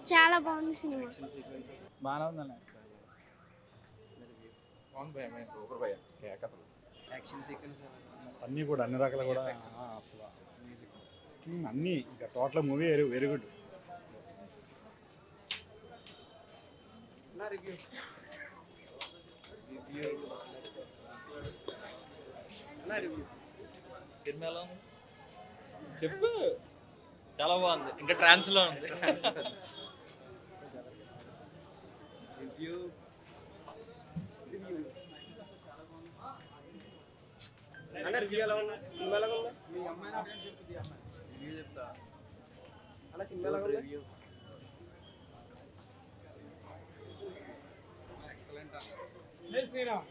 చాలా బాగుంది సినిమా. బాగానే ఉందండి. అన్నీ కూడా అన్ని రకాల కూడా అసలు అన్నీ ఇంకా టోటల్ మూవీ వెరీ గుడ్. చెప్పు, చాలా బాగుంది. ఇంకా ట్రాన్స్ లో ఉంది.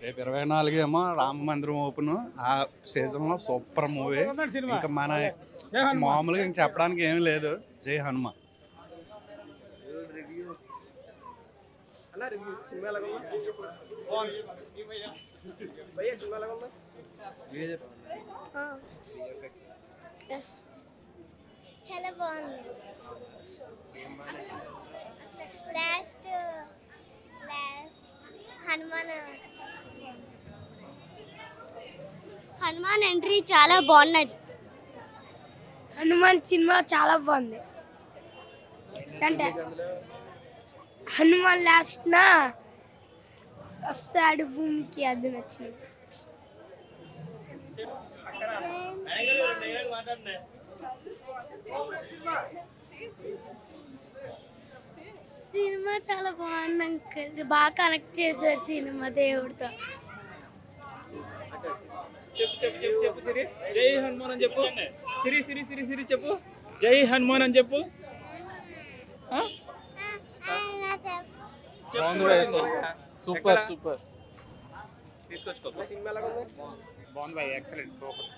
రేపు 24 ఏమో రామ మందిరం ఓపెన్. ఆ సీజన్లో సూపర్ మూవీ. ఇంకా మన మామూలుగా ఇంక చెప్పడానికి ఏమీ లేదు. జై హనుమాన్. చాలా బాగుంది. లాస్ట్ హనుమాన్ ఎంట్రీ చాలా బాగున్నది. హనుమాన్ సినిమా చాలా బాగుంది. అంటే హనుమాన్ లాస్ట్ నా వస్తాడు భూమికి, అది నచ్చింది. సినిమా చాలా బాగుంది అంకుల్. బాగా కనెక్ట్ చేశారు సినిమా దేవుడితో. చెప్పు సిరి, జై హనుమాన్ అని చెప్పు. సిరి సిరి సిరి సిరి చెప్పు, జై హనుమాన్ అని చెప్పు. Super super. తీసుకొచ్చుకో. బాగుంది బాయ్, ఎక్సలెంట్, సూపర్.